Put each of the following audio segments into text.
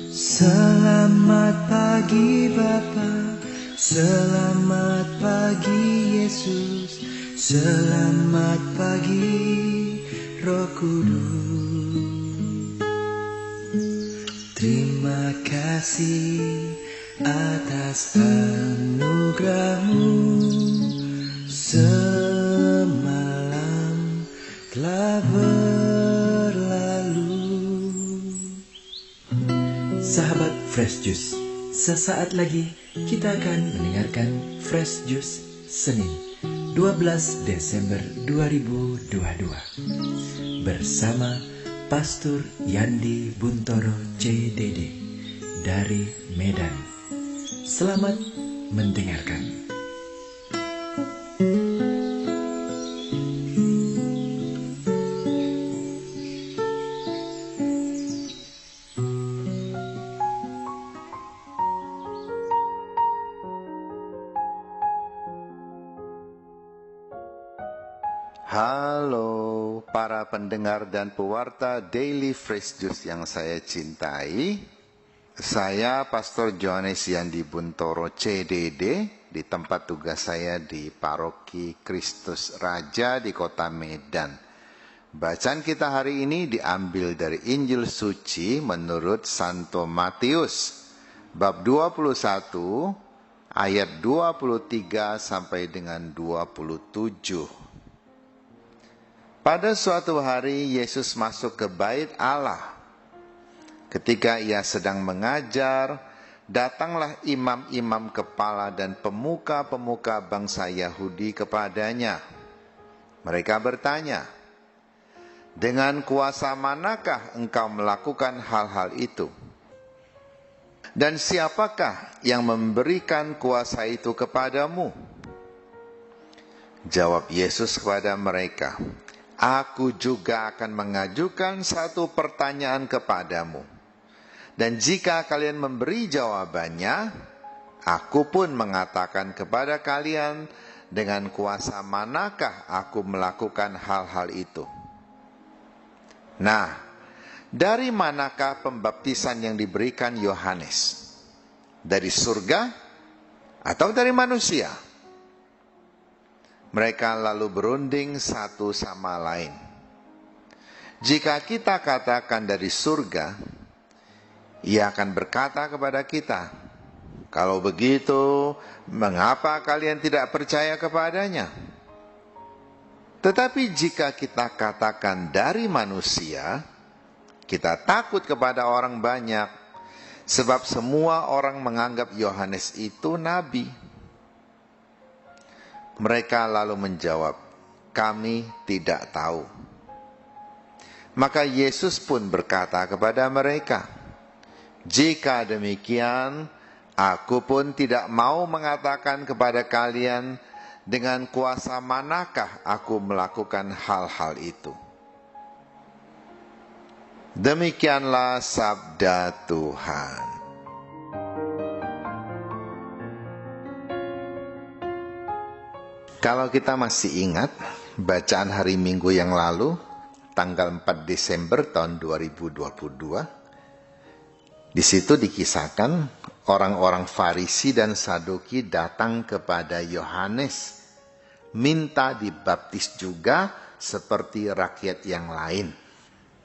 Selamat pagi Bapa, selamat pagi Yesus, selamat pagi Roh Kudus. Terima kasih atas anugerah-Mu, semalam telah berlalu. Sahabat Fresh Juice, sesaat lagi kita akan mendengarkan Fresh Juice Senin 12 Desember 2022 bersama Pastor Yandi Buntoro CDD dari Medan. Selamat mendengarkan. Halo para pendengar dan pewarta Daily Fresh Juice yang saya cintai. Saya Pastor Johannes Yandi Buntoro CDD di tempat tugas saya di Paroki Kristus Raja di Kota Medan. Bacaan kita hari ini diambil dari Injil Suci menurut Santo Matius bab 21 ayat 23 sampai dengan 27. Pada suatu hari Yesus masuk ke bait Allah. Ketika ia sedang mengajar, datanglah imam-imam kepala dan pemuka-pemuka bangsa Yahudi kepadanya. Mereka bertanya, "Dengan kuasa manakah engkau melakukan hal-hal itu? Dan siapakah yang memberikan kuasa itu kepadamu?" Jawab Yesus kepada mereka, "Aku juga akan mengajukan satu pertanyaan kepadamu. Dan jika kalian memberi jawabannya, aku pun mengatakan kepada kalian dengan kuasa manakah aku melakukan hal-hal itu. Nah, dari manakah pembaptisan yang diberikan Yohanes? Dari surga atau dari manusia?" Mereka lalu berunding satu sama lain. "Jika kita katakan dari surga, ia akan berkata kepada kita, 'Kalau begitu, mengapa kalian tidak percaya kepadanya?' Tetapi jika kita katakan dari manusia, kita takut kepada orang banyak, sebab semua orang menganggap Yohanes itu nabi." Mereka lalu menjawab, "Kami tidak tahu." Maka Yesus pun berkata kepada mereka, "Jika demikian, aku pun tidak mau mengatakan kepada kalian dengan kuasa manakah aku melakukan hal-hal itu." Demikianlah sabda Tuhan. Kalau kita masih ingat bacaan hari Minggu yang lalu, tanggal 4 Desember tahun 2022, di situ dikisahkan orang-orang Farisi dan Saduki datang kepada Yohanes, minta dibaptis juga seperti rakyat yang lain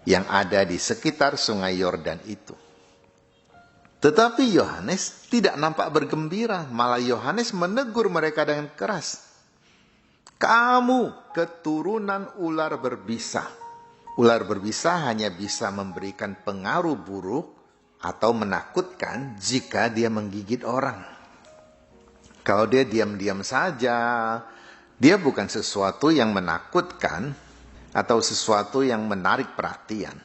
yang ada di sekitar sungai Yordan itu. Tetapi Yohanes tidak nampak bergembira, malah Yohanes menegur mereka dengan keras. "Kamu keturunan ular berbisa." Ular berbisa hanya bisa memberikan pengaruh buruk atau menakutkan jika dia menggigit orang. Kalau dia diam-diam saja, dia bukan sesuatu yang menakutkan atau sesuatu yang menarik perhatian.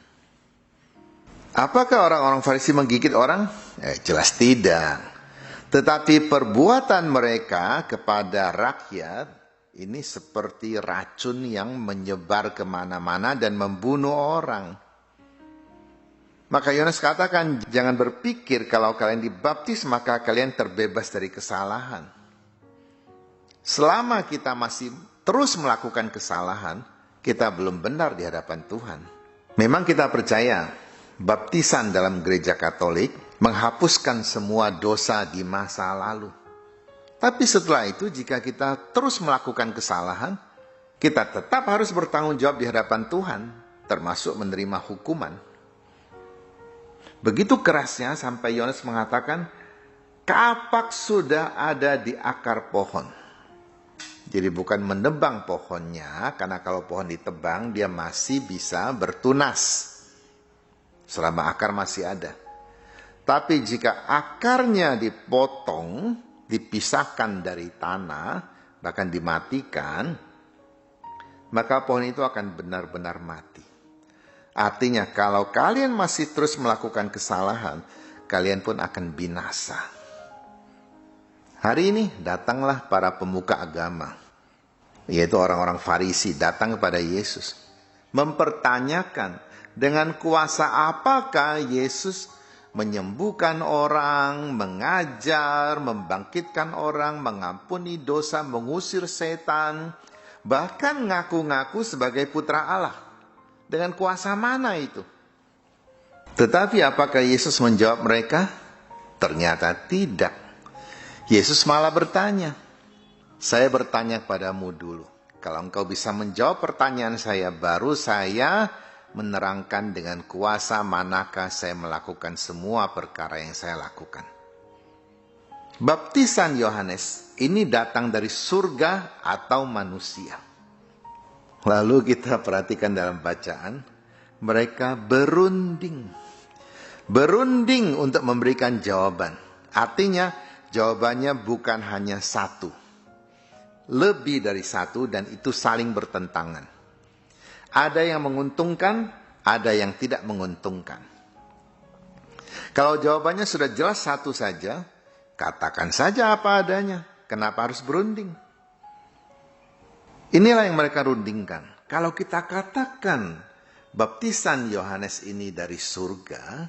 Apakah orang-orang Farisi menggigit orang? Jelas tidak. Tetapi perbuatan mereka kepada rakyat ini seperti racun yang menyebar kemana-mana dan membunuh orang. Maka Yohanes katakan, "Jangan berpikir kalau kalian dibaptis maka kalian terbebas dari kesalahan." Selama kita masih terus melakukan kesalahan, kita belum benar di hadapan Tuhan. Memang kita percaya baptisan dalam gereja Katolik menghapuskan semua dosa di masa lalu. Tapi setelah itu jika kita terus melakukan kesalahan, kita tetap harus bertanggung jawab di hadapan Tuhan, termasuk menerima hukuman. Begitu kerasnya sampai Yohanes mengatakan, kapak sudah ada di akar pohon. Jadi bukan menebang pohonnya, karena kalau pohon ditebang dia masih bisa bertunas selama akar masih ada. Tapi jika akarnya dipotong, dipisahkan dari tanah, bahkan dimatikan, maka pohon itu akan benar-benar mati. Artinya kalau kalian masih terus melakukan kesalahan, kalian pun akan binasa. Hari ini datanglah para pemuka agama, yaitu orang-orang Farisi, datang kepada Yesus, mempertanyakan dengan kuasa apakah Yesus menyembuhkan orang, mengajar, membangkitkan orang, mengampuni dosa, mengusir setan, bahkan ngaku-ngaku sebagai putra Allah. Dengan kuasa mana itu? Tetapi apakah Yesus menjawab mereka? Ternyata tidak. Yesus malah bertanya, saya bertanya kepadamu dulu. Kalau engkau bisa menjawab pertanyaan saya, baru saya menerangkan dengan kuasa manakah saya melakukan semua perkara yang saya lakukan. Baptisan Yohanes ini datang dari surga atau manusia? Lalu kita perhatikan dalam bacaan, mereka berunding untuk memberikan jawaban. Artinya jawabannya bukan hanya satu, lebih dari satu, dan itu saling bertentangan. Ada yang menguntungkan, ada yang tidak menguntungkan. Kalau jawabannya sudah jelas satu saja, katakan saja apa adanya. Kenapa harus berunding? Inilah yang mereka rundingkan. Kalau kita katakan baptisan Yohanes ini dari surga,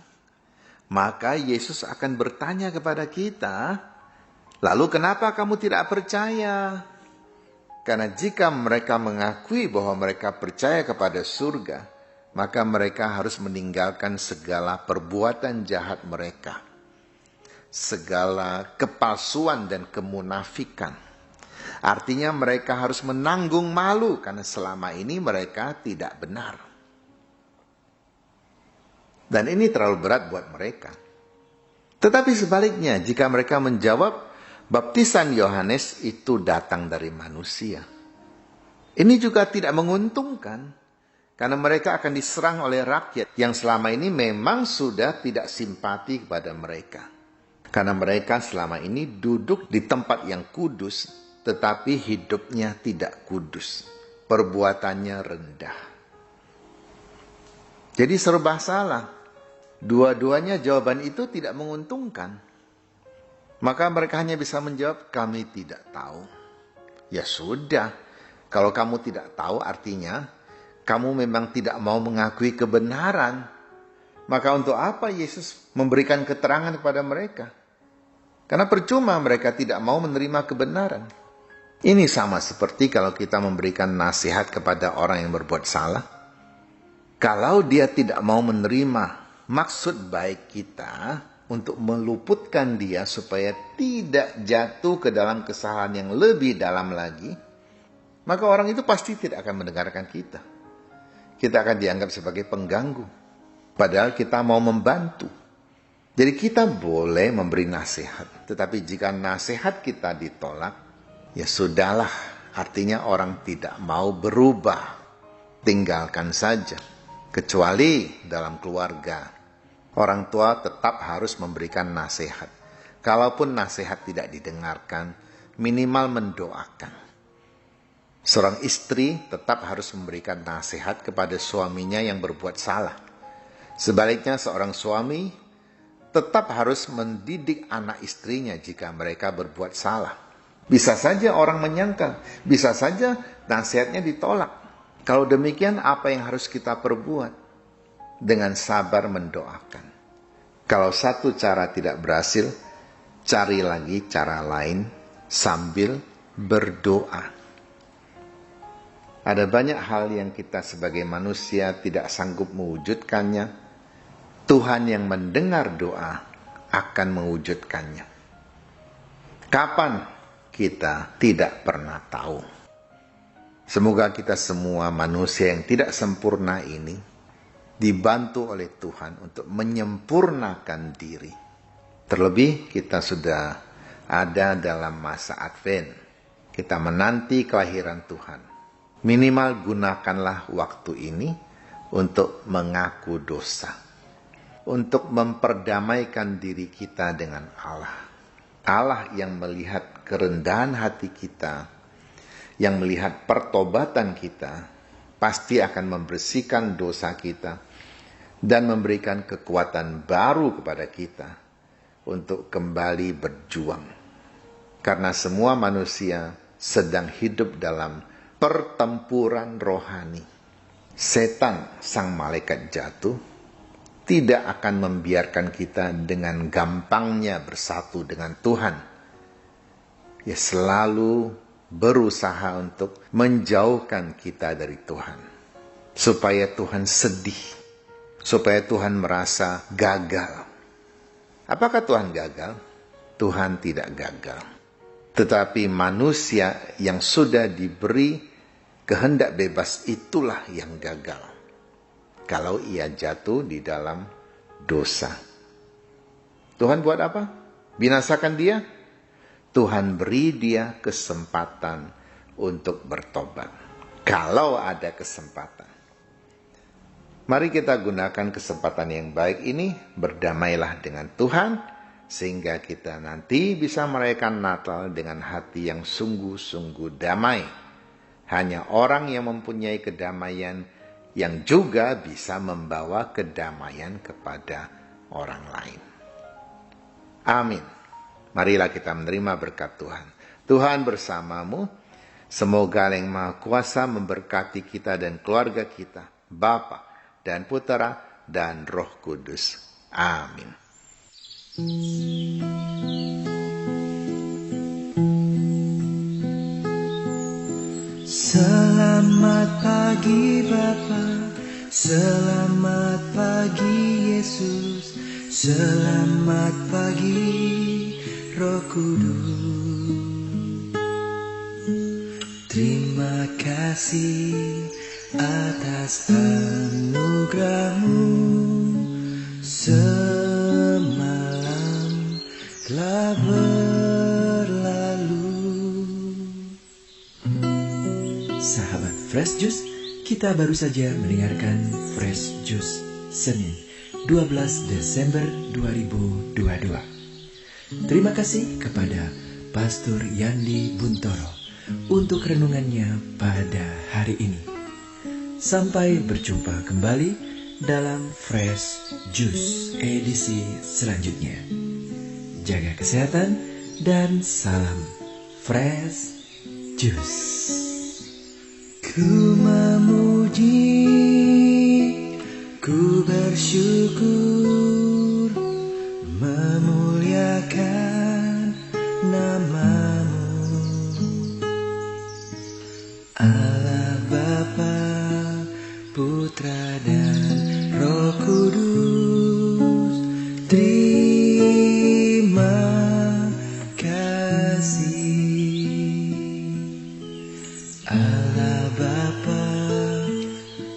maka Yesus akan bertanya kepada kita, lalu kenapa kamu tidak percaya? Karena jika mereka mengakui bahwa mereka percaya kepada surga, maka mereka harus meninggalkan segala perbuatan jahat mereka, segala kepalsuan dan kemunafikan. Artinya mereka harus menanggung malu karena selama ini mereka tidak benar. Dan ini terlalu berat buat mereka. Tetapi sebaliknya, jika mereka menjawab baptisan Yohanes itu datang dari manusia, ini juga tidak menguntungkan, karena mereka akan diserang oleh rakyat yang selama ini memang sudah tidak simpati kepada mereka. Karena mereka selama ini duduk di tempat yang kudus, tetapi hidupnya tidak kudus, perbuatannya rendah. Jadi serba salah. Dua-duanya jawaban itu tidak menguntungkan. Maka mereka hanya bisa menjawab, kami tidak tahu. Ya sudah, kalau kamu tidak tahu artinya kamu memang tidak mau mengakui kebenaran. Maka untuk apa Yesus memberikan keterangan kepada mereka? Karena percuma mereka tidak mau menerima kebenaran. Ini sama seperti kalau kita memberikan nasihat kepada orang yang berbuat salah. Kalau dia tidak mau menerima maksud baik kita untuk meluputkan dia supaya tidak jatuh ke dalam kesalahan yang lebih dalam lagi, maka orang itu pasti tidak akan mendengarkan kita. Kita akan dianggap sebagai pengganggu. Padahal kita mau membantu. Jadi kita boleh memberi nasihat. Tetapi jika nasihat kita ditolak, ya sudahlah, artinya orang tidak mau berubah. Tinggalkan saja. Kecuali dalam keluarga, orang tua tetap harus memberikan nasihat. Kalaupun nasihat tidak didengarkan, minimal mendoakan. Seorang istri tetap harus memberikan nasihat kepada suaminya yang berbuat salah. Sebaliknya seorang suami tetap harus mendidik anak istrinya jika mereka berbuat salah. Bisa saja orang menyangkal, bisa saja nasihatnya ditolak. Kalau demikian, apa yang harus kita perbuat? Dengan sabar mendoakan. Kalau satu cara tidak berhasil, cari lagi cara lain sambil berdoa. Ada banyak hal yang kita sebagai manusia tidak sanggup mewujudkannya. Tuhan yang mendengar doa akan mewujudkannya. Kapan? Kita tidak pernah tahu. Semoga kita semua manusia yang tidak sempurna ini dibantu oleh Tuhan untuk menyempurnakan diri. Terlebih kita sudah ada dalam masa Advent. Kita menanti kelahiran Tuhan. Minimal gunakanlah waktu ini untuk mengaku dosa. Untuk memperdamaikan diri kita dengan Allah. Allah yang melihat kerendahan hati kita, yang melihat pertobatan kita, pasti akan membersihkan dosa kita dan memberikan kekuatan baru kepada kita untuk kembali berjuang. Karena semua manusia sedang hidup dalam pertempuran rohani. Setan, sang malaikat jatuh, tidak akan membiarkan kita dengan gampangnya bersatu dengan Tuhan. Ya, selalu berusaha untuk menjauhkan kita dari Tuhan. Supaya Tuhan sedih. Supaya Tuhan merasa gagal. Apakah Tuhan gagal? Tuhan tidak gagal. Tetapi manusia yang sudah diberi kehendak bebas itulah yang gagal. Kalau ia jatuh di dalam dosa. Tuhan buat apa? Binasakan dia? Tuhan beri dia kesempatan untuk bertobat. Kalau ada kesempatan. Mari kita gunakan kesempatan yang baik ini, berdamailah dengan Tuhan, sehingga kita nanti bisa merayakan Natal dengan hati yang sungguh-sungguh damai. Hanya orang yang mempunyai kedamaian yang juga bisa membawa kedamaian kepada orang lain. Amin. Marilah kita menerima berkat Tuhan. Tuhan bersamamu. Semoga Allah yang Maha Kuasa memberkati kita dan keluarga kita, Bapa dan Putera dan Roh Kudus. Amin. Selamat pagi Bapa, selamat pagi Yesus, selamat pagi Roh Kudus. Terima kasih atas anugerah-Mu, semalam telah berlalu. Sahabat Fresh Juice, kita baru saja mendengarkan Fresh Juice Senin 12 Desember 2022. Terima kasih kepada Pastor Yandi Buntoro untuk renungannya pada hari ini. Sampai berjumpa kembali dalam Fresh Juice edisi selanjutnya. Jaga kesehatan dan salam Fresh Juice. Ku memuji, ku bersyukur, memuliakan nama-Mu, Allah Bapa, Putra dan Roh Kudus. Terima kasih. Allah Bapa,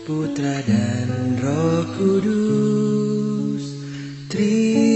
Putra dan Roh Kudus. Terima